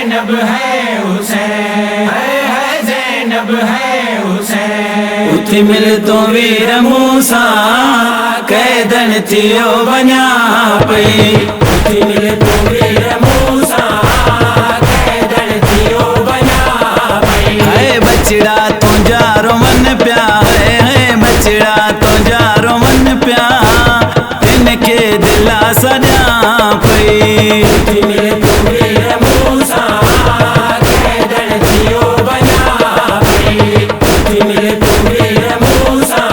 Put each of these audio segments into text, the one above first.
ज़ैनब है हुसैन, है ज़ैनब है हुसैन। उठी मिल तो वीर मूसा कैदन थियो बना पई। उठी मिल तो वीर मूसा कैदन थियो बना पई। है बचड़ा तुझा रोमन प्या, है बचड़ा तुझा रोमन प्या, इनके दिला सजा पई। उठी मिल तो वीर मूसा कैदन थियो बना पई। उठी मिल तो वीर मूसा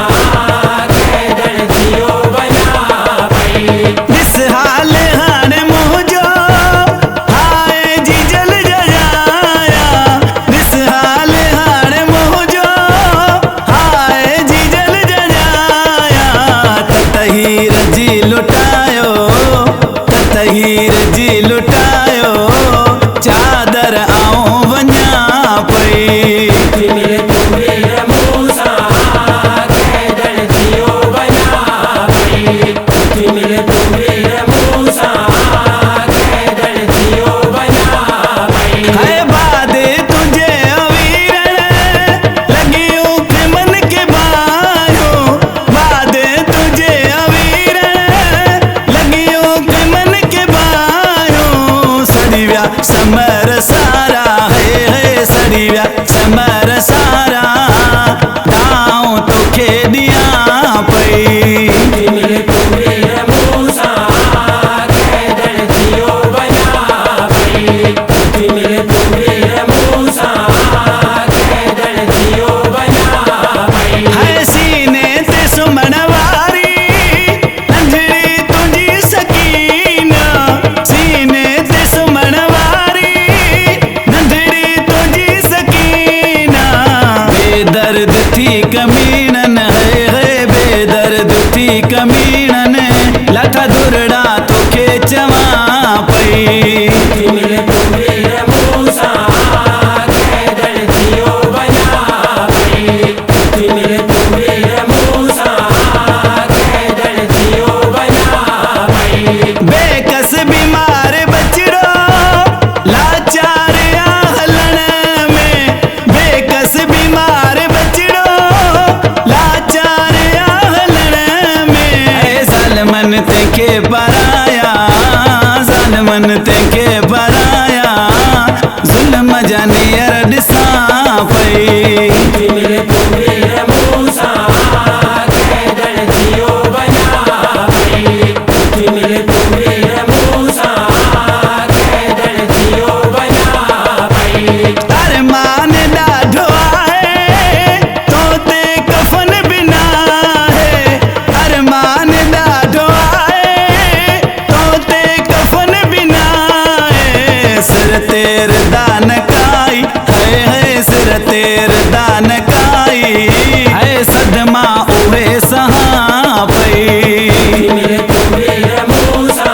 कैदन थियो बना पई। इस हाल हाने मुझो हाय जी जल जजाया, इस हाल हाने मुझो हाय जी जल जजाया। ततहीर जी लुटायो, ततहीर जी लुटायो, चादर आऊं वञा पई। उठी मिल तो वीर मूसा कैदन थियो बना पई। उठी मिल तो वीर मूसा कैदन थियो बना पई। है बादे तुझे अवीरन लगियो के मन के बायो, बादे तुझे अवीरन लगियो के मन के बायो। सड़िया समर सारा है सड़िया समर सारा, दाऊं तो खेदिया पई। उठी मिल तो वीर मूसा कैदन थियो बना पई। उठी मिल तो वीर मूसा कैदन थियो बना पई। है सीने ते सुमन वारी अंधड़ी तुझी सकीना, सीने ते सुमन वारी अंधड़ी तुझी सकीना। बेदर्द थी कमीनन है बेदर्द थी कमीनन, लथा दुरड़ा तो के चवा पई। उठी मिल तो वीर मूसा कैदन थियो बना पई। उठी मिल तो वीर मूसा कैदन थियो बना पई। बेकस बीमार बचड़ो लाचार आहलन में, बेकस बीमार बचड़ो लाचार आहलन में। ज़ालिमन तेके पराया, ज़ालिमन तेके पराया, ज़ुल्म जानियर ॾिसा पई। उठी मिल तो वीर मूसा कैदन थियो बना पई। उठी मिल तो वीर मूसा कैदन थियो बना पई। अरमान ॾाढो आहे तोते कफन बिना है, अरमान ॾाढो आहे तोते कफन बिना है। सिर तेर दान काई है सिर तेर दान काई, है सदमा उहे सहा पई। उठी मिल तो वीर मूसा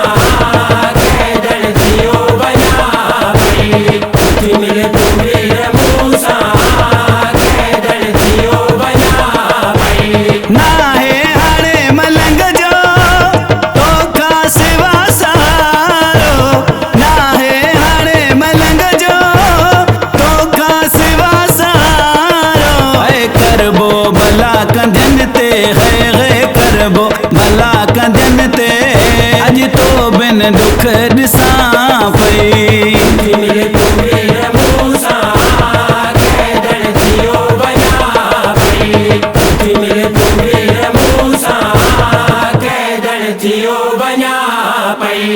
कैदन थियो बना पई। उठी मिल तो वीर मूसा कैदन थियो बना पई। ना है हाणे मलंग जो तोखा सिवा सहारो, ना है हाणे मलंग जो तोखा सिवा सहारो। है करबो भला कंधन ते, है करबो भला कंधन ते, अज तो बिन दुख ॾिसा पई। उठी मिल तो वीर मूसा कैदन थियो बना पई। उठी मिल तो वीर मूसा कैदन थियो बना पई।